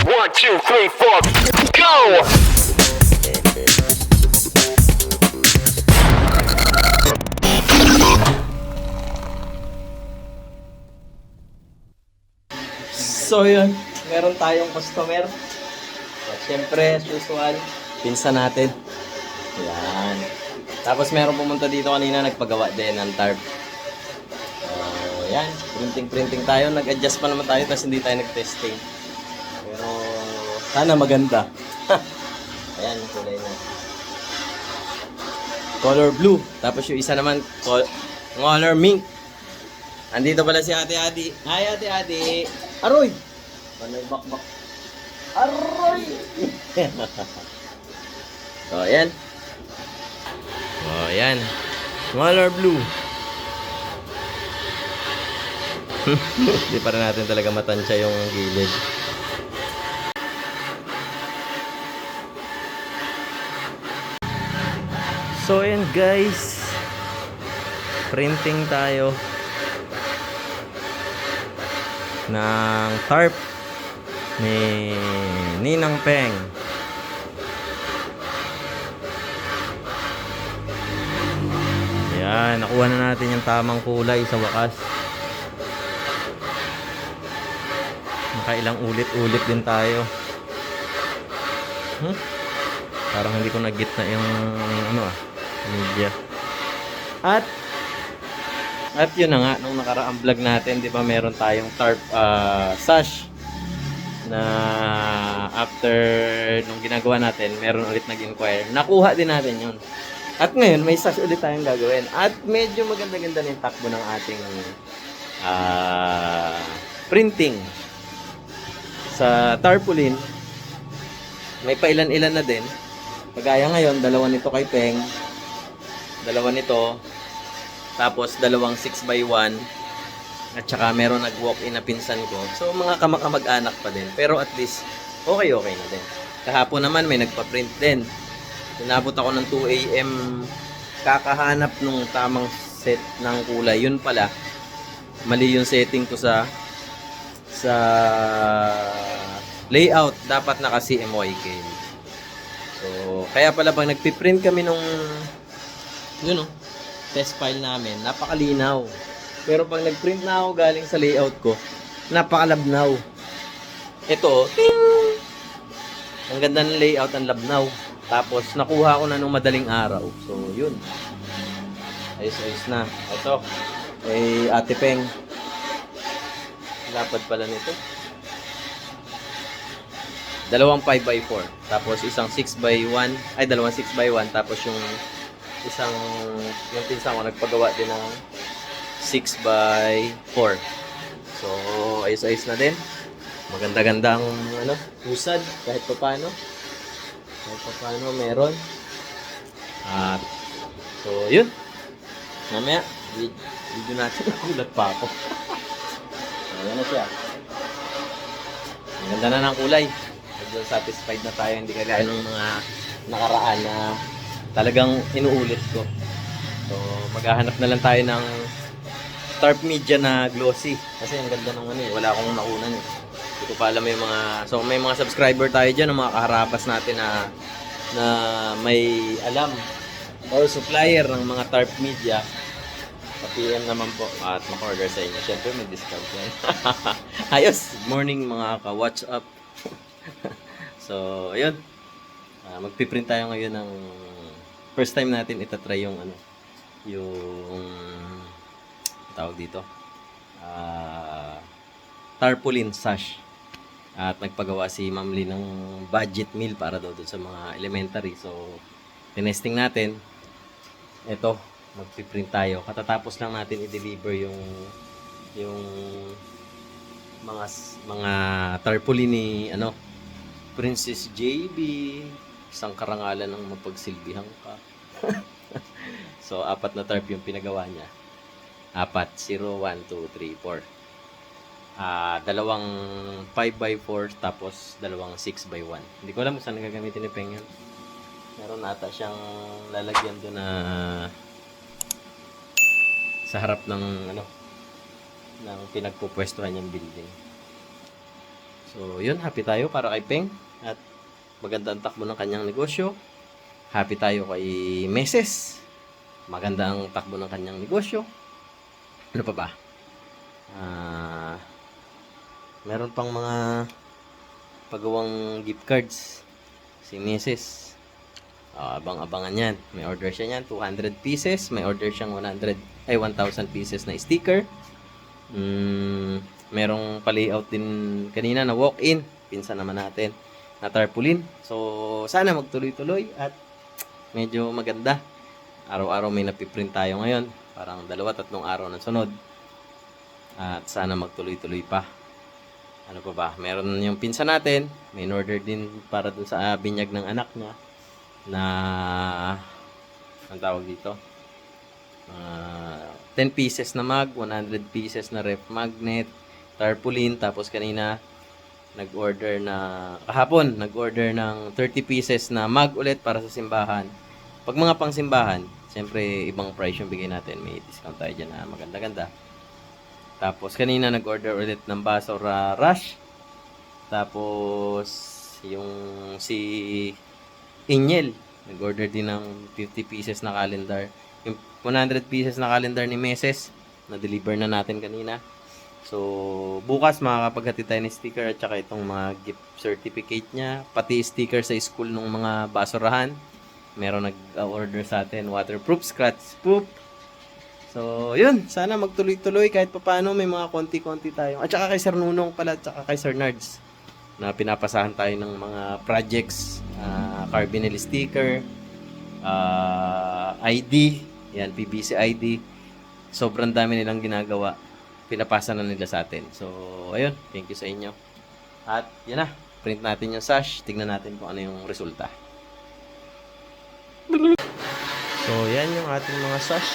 1, 2, 3, 4, go! So yun, meron tayong customer. At syempre, as usual, pinsan natin. Yan. Tapos meron pumunta dito kanina, nagpagawa din ng tarp. Yan, printing tayo. Nag-adjust pa naman tayo, tapos hindi tayo nag-testing. Pero, sana maganda. Ayan, yung kulay na. Color blue. Tapos yung isa naman, color mink. Andito pala si Ate Adi. Hi, Ate Adi. Aroy! Panay bakbak. Aroy! So, ayan. Oh, ayan. Color blue. Hindi pa rin natin talaga matansya yung gilid. So, ayan guys. Printing tayo ng tarp ni Ninang Peng. Ayan, nakuha na natin yung tamang kulay sa wakas. Nakailang ulit-ulit din tayo. Parang hindi ko nag-get na yung media. At yun na nga, nung nakaraang vlog natin, di ba meron tayong tarp sash na after nung ginagawa natin, meron ulit nag-inquire. Nakuha din natin yun. At ngayon, may sash ulit tayong gagawin. At medyo maganda-ganda na yung takbo ng ating printing. Sa tarpaulin, may pailan-ilan na din. Pagaya ngayon, dalawa nito kay Peng, dalawa nito, tapos dalawang 6x1, at saka meron nag-walk-in na pinsan ko. So, mga kamag-anak pa din. Pero at least, okay na din. Kahapon naman, may nagpa-print din. Tinabot ako ng 2 AM, kakahanap nung tamang set ng kulay. Yun pala, mali yung setting ko sa layout. Dapat naka CMYK. So, kaya pala pag nagpiprint kami nung test file namin, napakalinaw. Pero pag nagprint na ako galing sa layout ko, napakalabnaw. Ito, ting! Ang ganda ng layout, ang labnaw. Tapos, nakuha ko na nung madaling araw. So, yun. Ayos na. Ito, Ate Peng. Lapad pala nito. Dalawang 5x4. Tapos, isang 6x1. Ay, dalawang 6x1. Tapos, yung pinsan ko nagpagawa din ng 6x4. So, ayos na din. Maganda-gandang usad kahit pa paano meron. At so, yun. Mamaya, video natin. Nakulat pa ako. So, yan na siya. Ang ganda na ng kulay. Medyo satisfied na tayo. Hindi kagaya ng mga nakaraan na talagang inuulit ko. So, maghahanap na lang tayo ng tarp media na glossy. Kasi ang ganda ng wala akong nakunan eh. Hindi ko pa alam yung mga... So, may mga subscriber tayo dyan, mga kaharapas natin na may alam or supplier ng mga tarp media. Pa-PM naman po at maka-order sa inyo. Siyempre, may discount yan. Ayos! Good morning mga ka-watch up. So, ayun. Magpiprint tayo ngayon ng first time natin itatry yung tawag dito tarpaulin sash. At nagpagawa si Ma'am Lee ng budget meal para daw doon sa mga elementary. So, tinesting natin. Ito, magpiprint tayo. Katatapos lang natin i-deliver yung mga tarpaulin ni Princess JB. Isang karangalan ng mapagsilbihan ka. So, 4 na tarp yung pinagawa niya. 4, 0, 1, 2, 3, 4. Dalawang 5x4 tapos dalawang 6x1. Hindi ko alam kung saan gagamitin ni Peng yan. Meron ata siyang lalagyan doon na sa harap ng ng pinagpupwestuhan niyang building. So, yun. Happy tayo para kay Peng. At maganda ang takbo ng kanyang negosyo. Happy tayo kay Meses. Maganda ang takbo ng kanyang negosyo. Ano pa ba? Meron pang mga pagawang gift cards. Si Meses. Abang-abangan yan. May order siya niyan. 200 pieces. May order siyang 1,000 pieces na sticker. Merong pa-layout din kanina na walk-in. Pinsan naman natin na tarpaulin. So, sana magtuloy-tuloy at medyo maganda. Araw-araw may napiprint tayo ngayon. Parang 2-3 araw na sunod. At sana magtuloy-tuloy pa. Ano pa ba? Meron yung pinsan natin. May order din para dun sa binyag ng anak niya. Na ang tawag dito 10 pieces na mug, 100 pieces na ref magnet, tarpaulin, tapos kanina kahapon nag-order ng 30 pieces na mug ulit para sa simbahan. Pag mga pang simbahan, siyempre ibang price yung bigay natin, may discount tayo dyan na maganda-ganda. Tapos kanina nag-order ulit ng baso rush. Tapos yung si Inyel, nag-order din ng 50 pieces na calendar. Yung 100 pieces na calendar ni Meses, na-deliver na natin kanina. So, bukas makakapaghatid tayo ng sticker at saka itong mga gift certificate niya. Pati sticker sa school ng mga basurahan. Meron nag-order sa atin, waterproof, scratch-proof. So, yun. Sana magtuloy-tuloy kahit papaano may mga konti-konti tayo. At saka kay Sir Nunong pala at saka kay Sir Nards na pinapasahan tayo ng mga projects, carbonel sticker, ID, yan, PVC ID. Sobrang dami nilang ginagawa. Pinapasa na nila sa atin. So, ayun, thank you sa inyo. At yan na, print natin yung sash. Tignan natin kung ano yung resulta. So, yan yung ating mga sash.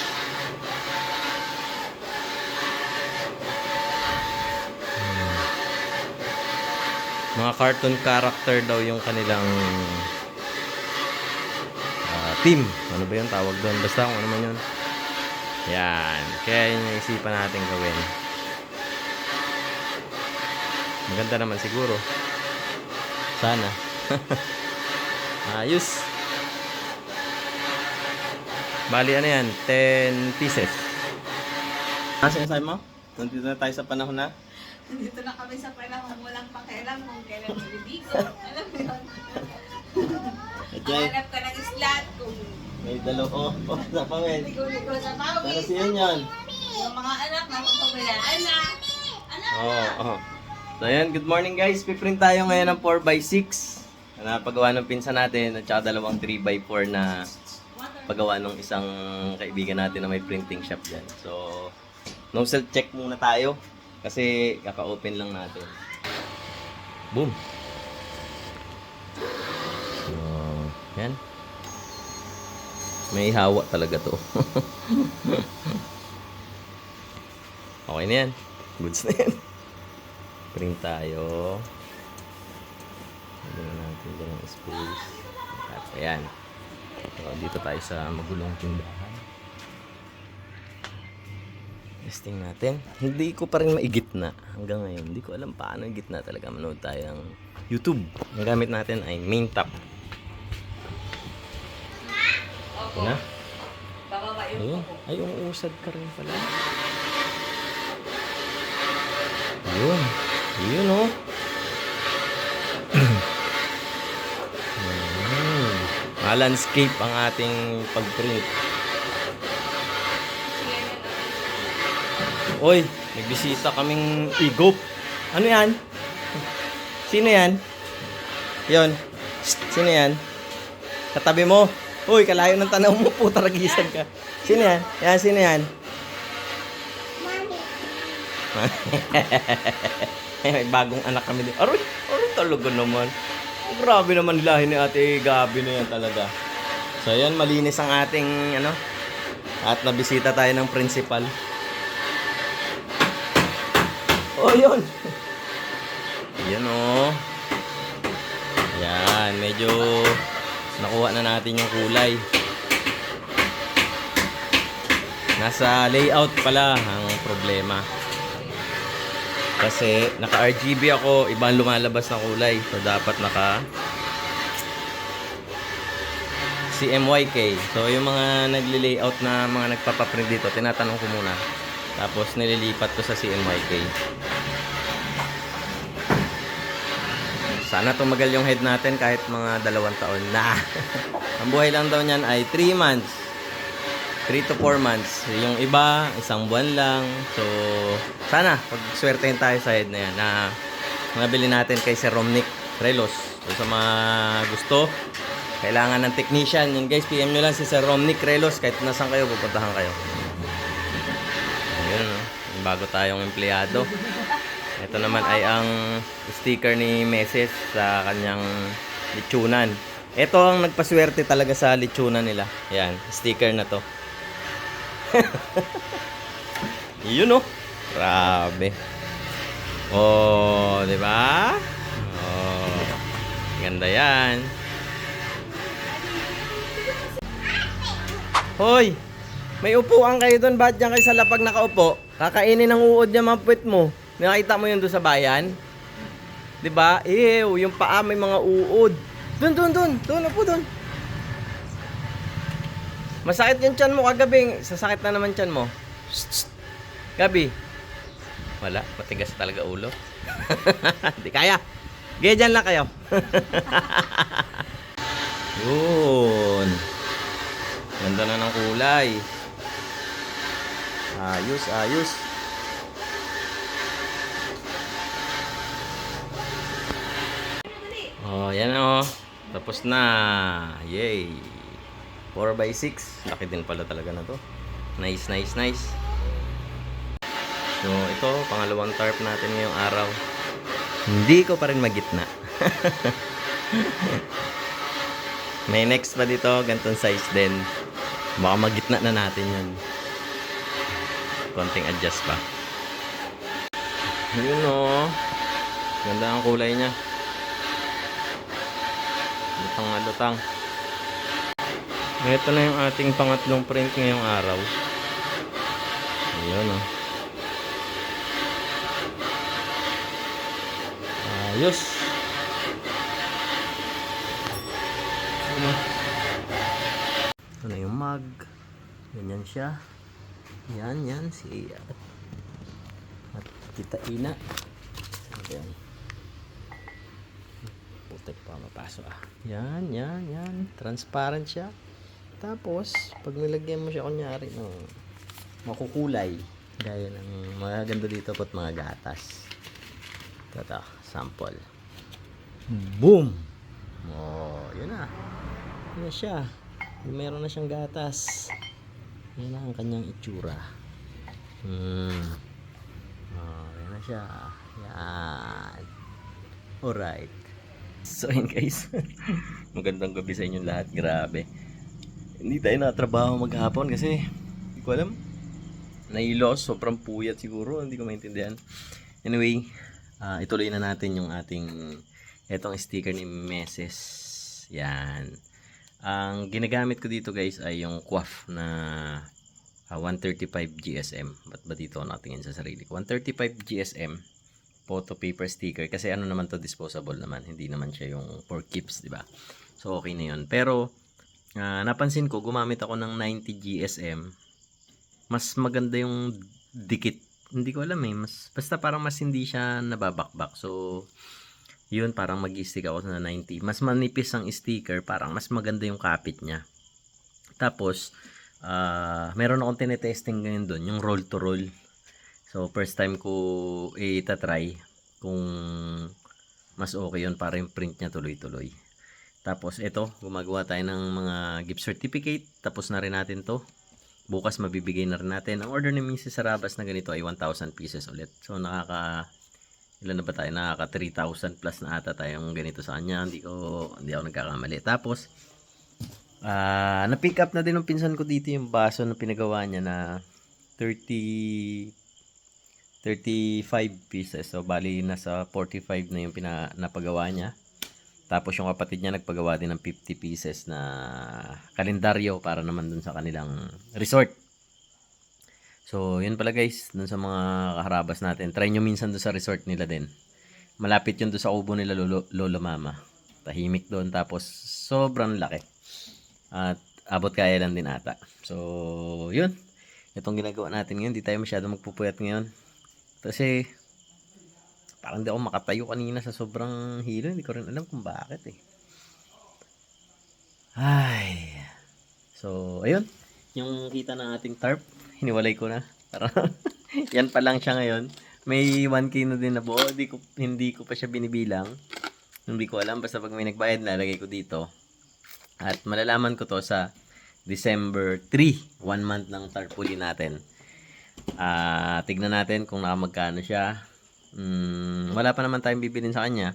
Mga cartoon character daw yung kanilang team. Ano ba yung tawag doon? Basta kung ano man yun. Yan. Kaya yun yung isipan natin gawin. Maganda naman siguro. Sana. Ayos. Bali ano yan? 10 pieces. Ano sinasabi mo? Nandito na tayo sa panahon na? Dito na kami sa panahon walang pakialam kung kailan maliligo. Alam mo yun? Hanap ka ng islat kung May dalo. Sa pawin. ligo-ligo sa Para pawis. siya yan. Yung mga anak na magpabayaan na. Anak! Oo. So yan, good morning guys. Piprint tayo ngayon ng 4x6. Na paggawa ng pinsan natin at saka dalawang 3x4 na paggawa ng isang kaibigan natin na may printing shop dyan. So, no self check muna tayo. Kasi kaka-open lang natin. Boom! So, yan. May hawa talaga to. Okay na yan. Goods na yan. Print tayo. Lagyan natin dyan ang space. At ayan. So, dito tayo sa magulong tindahan. Testing natin. Hindi ko pa rin maigitna hanggang ngayon. Hindi ko alam paano igitna talaga. Manood tayo ng YouTube. Ang gamit natin ay main top. Opo. Ito na. Bababa yung Ayun. kuko. Ay, umuusad ka rin pala. Ayun. Ayun, oh. Landscape ang ating pag-print. Oy, nagbisita kaming igop. Ano yan? Sino yan? Yon. Sino yan? Katabi mo. Uy, kalayo ng tanaw mo. Puta, ragisan ka. Sino yan? Yan, sino yan? May bagong anak kami din. Aroy, talaga naman. Grabe naman lahi ni Ate Gabi na yan talaga. So, yan, malinis ang ating, at nabisita tayo ng principal. Oh, yun. Yan, oh. Yan, medyo nakuha na natin yung kulay. Nasa layout pala ang problema. Kasi naka-RGB ako, ibang lumalabas na kulay. So dapat naka CMYK. So yung mga nagli-layout na mga nagpapaprint dito, tinatanong ko muna. Tapos nililipat ko sa CMYK. Sana tumagal yung head natin kahit mga 2 taon na. Ang buhay lang daw niyan ay 3 months. 3 to 4 months. Yung iba, 1 buwan lang. So, sana, pag-swertehin tayo sa head na yan na nabili natin kay Sir Romnick Relos. So, sa mga gusto, kailangan ng technician. Yun guys, PM nyo lang si Sir Romnick Relos. Kahit nasan kayo, pupuntahan kayo. Ayun, no? Bago tayong empleyado. Ito naman ay ang sticker ni Meses sa kanyang lechonan. Ito ang nagpaswerte talaga sa lechonan nila. Yan, sticker na to. Yun oh. Grabe. Oh, 'di ba? Oh. Ganda 'yan. Hoy. May upuan kayo doon, ba't diyan kayo sa lapag nakaupo? Kakainin ng uod niya mga puwet mo. Nakita mo 'yun doon sa bayan? 'Di ba? Ew, yung paa may mga uod. Doon upo doon. Masakit yung tiyan mo kagabi. Sasakit na naman tiyan mo. Gabi. Wala. Matigas talaga ulo. Hindi kaya. Gaya dyan lang kayo. Yun. Ganda na ng kulay. Ayos. Oh, yan oh. Tapos na. Yay. 4x6. Laki din pala talaga na to. Nice. So, ito, pangalawang tarp natin ngayong araw. Hindi ko pa rin magitna. May next pa dito, ganitong size din. Baka magitna na natin yun. Konting adjust pa. Yun o. Ganda ang kulay niya. Lutang. Ito na yung ating pangatlong print ngayong araw. Ayun o. Ayos. Ito na yung mug. Ganyan siya. Yan si at Tita Ina. Ayan. Putik pa mapasok ah. Yan. Transparent siya. Tapos, pag nilagyan mo siya kunyari ng makukulay, gaya ng mga ganda dito at mga gatas. Ito, sample. Boom! Oh, yun na. Yun na siya. Meron na siyang gatas. Yan na ang kanyang itsura. Oh, yan na siya. Yan. Alright. So, yun guys. Magandang gabi sa inyong lahat. Grabe. Hindi tayo natrabaho maghapon kasi hindi ko alam. Nailos. Sobrang puyat siguro. Hindi ko maintindihan. Anyway, ituloy na natin yung ating etong sticker ni Meses. Yan. Ang ginagamit ko dito guys ay yung QWAF na 135 GSM. Ba't ba dito natingin sa sarili ko? 135 GSM photo paper sticker. Kasi ano naman to, disposable naman. Hindi naman siya yung for keeps, di ba? So okay na yun. Pero napansin ko, gumamit ako ng 90 GSM. Mas maganda yung dikit. Hindi ko alam eh. Basta parang mas hindi siya nababakbak. So yun, parang mag-stick ako sa 90. Mas manipis ang sticker, parang mas maganda yung kapit niya. Tapos, meron akong tinetesting ngayon doon, yung roll to roll. So, first time ko itatry kung mas okay yun para yung print niya tuloy-tuloy. Tapos, ito, gumagawa tayo ng mga gift certificate. Tapos na rin natin to. Bukas mabibigay na rin natin. Ang order ni Mrs. Sarabas na ganito ay 1,000 pieces ulit. So, ilan na ba tayo? Nakaka 3,000 plus na ata tayong ganito sa kanya. Hindi ako nagkakamali. Tapos, na-pick up na din ng pinsan ko dito yung baso na pinagawa niya na 35 pieces. So, bali nasa 45 na yung napagawa niya. Tapos, yung kapatid niya nagpagawa din ng 50 pieces na kalendaryo para naman dun sa kanilang resort. So, yun pala guys, dun sa mga kaharabas natin. Try nyo minsan doon sa resort nila din. Malapit yun doon sa kubo nila Lolo Mama. Tahimik doon, tapos sobrang laki. At abot kaya lang din ata. So, yun. Itong ginagawa natin ngayon, di tayo masyado magpupuyat ngayon. Kasi, parang di ako makatayo kanina sa sobrang hilo. Hindi ko rin alam kung bakit eh. Ay. So, ayun. Yung kita ng ating tarp, hiniwalay ko na. Yan pa lang siya ngayon. May 1K na din na buo. Hindi ko pa siya binibilang. Hindi ko alam. Basta pag may nagbayad, lalagay ko dito. At malalaman ko to sa December 3. 1 month ng tarpaulin natin. Tignan natin kung nakamagkano siya. Wala pa naman tayong bibilin sa kanya.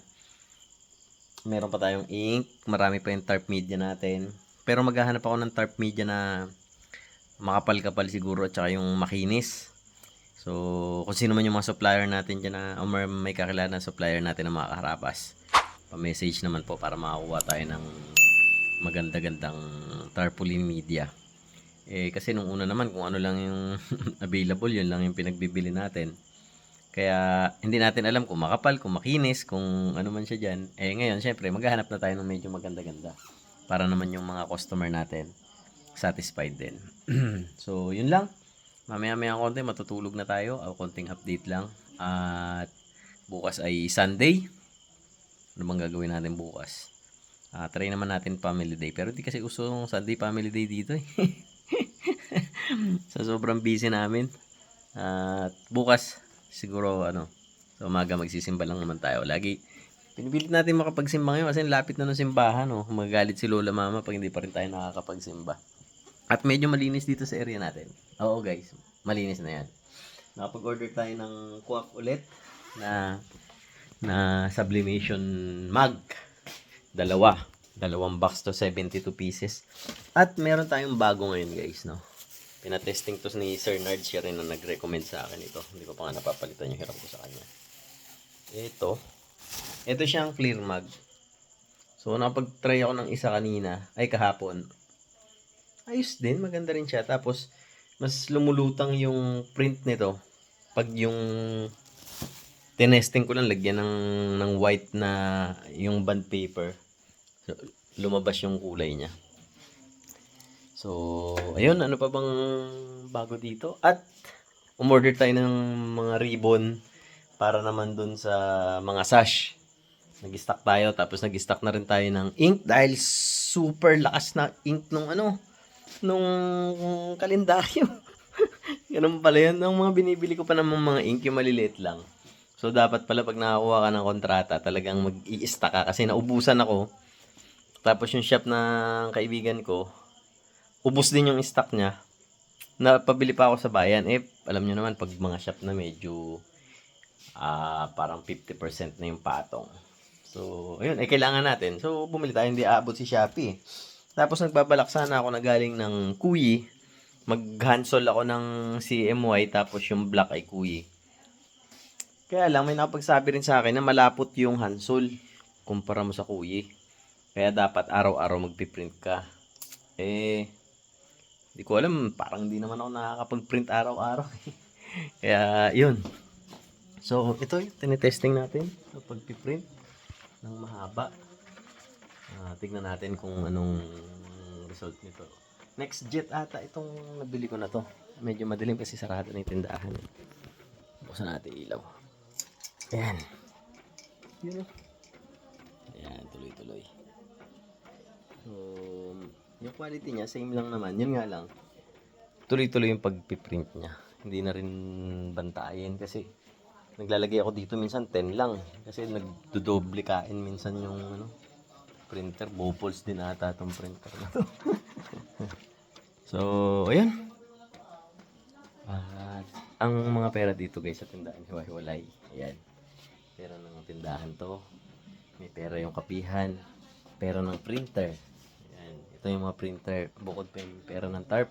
Meron pa tayong ink. Marami pa yung tarp media natin. Pero maghahanap ako ng tarp media na makapal-kapal siguro at saka yung makinis. So, kung sino man yung mga supplier natin dyan na, o may kakilala na supplier natin na mga kaharapas, pa-message naman po para makakuha tayo ng maganda-gandang tarpaulin media. Kasi nung una naman, kung ano lang yung available, yun lang yung pinagbibili natin. Kaya, hindi natin alam kung makapal, kung makinis, kung ano man siya dyan. Ngayon, syempre, maghahanap na tayo ng medyo maganda-ganda. Para naman yung mga customer natin satisfied din. So, yun lang. Mamaya-maya konti, matutulog na tayo. Konting update lang. At bukas ay Sunday. Ano bang gagawin natin bukas? Try naman natin family day. Pero di kasi uso yung Sunday family day dito eh. Sa sobrang busy namin. At bukas, siguro sa umaga magsisimba lang naman tayo. Lagi, pinipilit natin makapagsimba ngayon kasi lapit na ng simbahan. Magagalit si Lola Mama pag hindi pa rin tayo nakakapagsimba. At medyo malinis dito sa area natin. Oo guys, malinis na yan. Nakapag-order tayo ng kuwak ulit na sublimation mug. Dalawang box to 72 pieces. At meron tayong bago ngayon guys, no. Pinatesting to ni Sir Nard, siya rin na nag-recommend sa akin ito. Hindi ko pa nga napapalitan yung hiram ko sa kanya. Ito siyang clear mug. So nakapag-try ako ng isa kanina, kahapon. Ayos din, maganda rin siya. Tapos, mas lumulutang yung print nito. Pag yung tinesting ko lang, lagyan ng white na yung bond paper. So, lumabas yung kulay niya. So, ayun, ano pa bang bago dito? At, umorder tayo ng mga ribbon para naman dun sa mga sash. Nag-stock tayo, tapos nag-stock na rin tayo ng ink dahil super lakas na ink nung kalendaryo. Ganun pala yun. Ang mga binibili ko pa namang mga ink, yung maliliit lang. So, dapat pala pag nakakuha ka ng kontrata, talagang mag-i-stock ka. Kasi naubusan ako. Tapos yung shop ng kaibigan ko, ubus din yung stock niya. Napabili pa ako sa bayan. Alam nyo naman, pag mga shop na medyo parang 50% na yung patong. So, ayun, kailangan natin. So, bumili tayo, hindi aabot si Shopee. Tapos nagbabalak sana ako na galing ng Kuyi. Mag-hansol ako ng CMY tapos yung black ay Kuyi. Kaya lang may nakapagsabi rin sa akin na malapot yung hansol kumpara mo sa Kuyi. Kaya dapat araw-araw magpiprint ka. Di ko alam, parang hindi naman ako nakakapag-print araw-araw. Kaya yun. So ito yung tinitesting natin sa pagpiprint ng mahaba. Tignan natin kung anong result nito. Next jet ata itong nabili ko na to. Medyo madilim kasi sarado na yung tindahan. Buksan natin ilaw. Ayan. Yun. Ayan, tuloy-tuloy. So, yung quality niya, same lang naman. Yun nga lang. Tuloy-tuloy yung pagpiprint niya. Hindi na rin bantayan kasi naglalagay ako dito minsan 10 lang. Kasi nagdodoble kain minsan yung printer. Bopals din ata itong printer na to. So, ayan. At ang mga pera dito guys sa tindahan, hiwa-hiwalay. Ayan. Pera ng tindahan to. May pera yung kapihan. Pera ng printer. Ayan. Ito yung mga printer. Bukod pa yung pera ng tarp.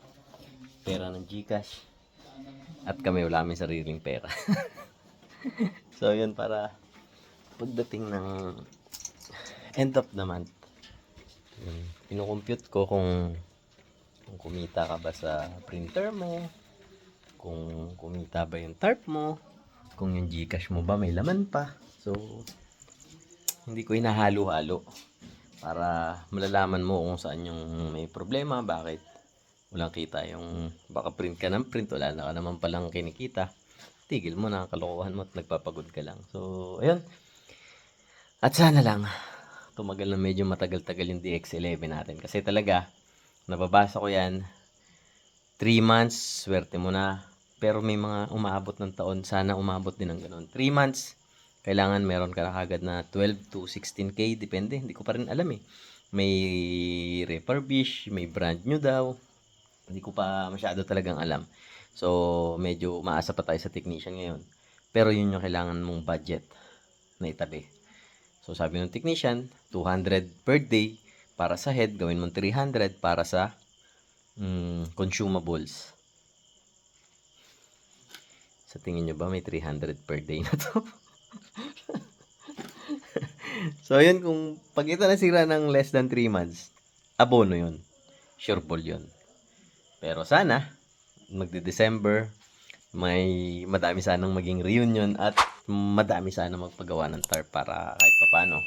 Pera ng GCash. At kami wala kami sariling pera. So, yun para pagdating ng end of the month. Pinukompute ko kung kumita ka ba sa printer mo, kung kumita ba yung tarp mo, kung yung Gcash mo ba may laman pa. So, hindi ko hinahalo-halo para malalaman mo kung saan yung may problema, bakit walang kita yung baka print ka ng print, wala na ka naman palang kinikita. Tigil mo na ang kalokohan mo at nagpapagod ka lang. So, ayun. At sana lang tumagal na medyo matagal-tagal yung DX11 natin. Kasi talaga, nababasa ko yan, 3 months, swerte mo na. Pero may mga umaabot ng taon, sana umabot din ng ganun. 3 months, kailangan meron ka na kagad na 12 to 16K, depende. Hindi ko pa rin alam eh. May refurbish, may brand new daw. Hindi ko pa masyado talagang alam. So, medyo maasa pa tayo sa technician ngayon. Pero yun yung kailangan mong budget na itabi. So, sabi ng technician, 200 per day para sa head, gawin mong 300 para sa consumables. Sa tingin nyo ba may 300 per day na to? So, yun, kung pag ito nasira ng less than 3 months, abono yun. Sure ball yun. Pero sana, magde-December, may madami sanang maging reunion at madami sana magpagawa ng tarp para kahit papano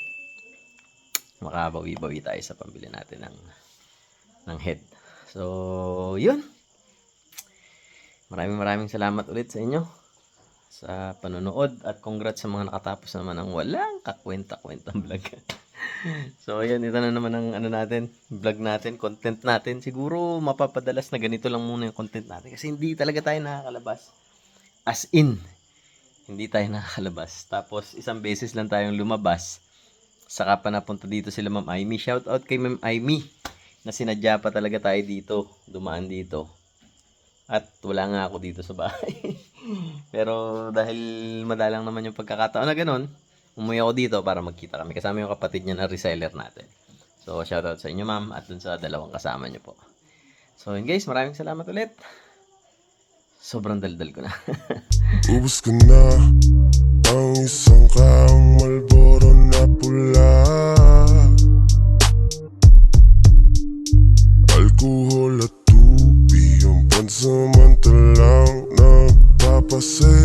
makabawi-bawi tayo sa pambili natin ng head. So, yun. Maraming salamat ulit sa inyo sa panonood at congrats sa mga nakatapos naman ng walang kakwenta-kwentang vlog. So, yun, ito na naman ang vlog natin, content natin. Siguro mapapadalas na ganito lang muna yung content natin kasi hindi talaga tayo nakakalabas. As in, hindi tayo nakakalabas. Tapos, isang beses lang tayong lumabas. Saka pa napunta dito sila Ma'am Aimee. Shout out kay Ma'am Aimee na sinadya pa talaga tayo dito. Dumaan dito. At wala nga ako dito sa bahay. Pero dahil madalang naman yung pagkakataon na ganun, umuwi ako dito para magkita kami. Kasama yung kapatid niya na reseller natin. So, shout out sa inyo ma'am at dun sa dalawang kasama niyo po. So, yun guys, maraming salamat ulit. Sobrang daldal ko na. Ubus ko na ang isang kaong Marlboro na pula. Alkohol at tubig ang pansamantalang nagpapasaya.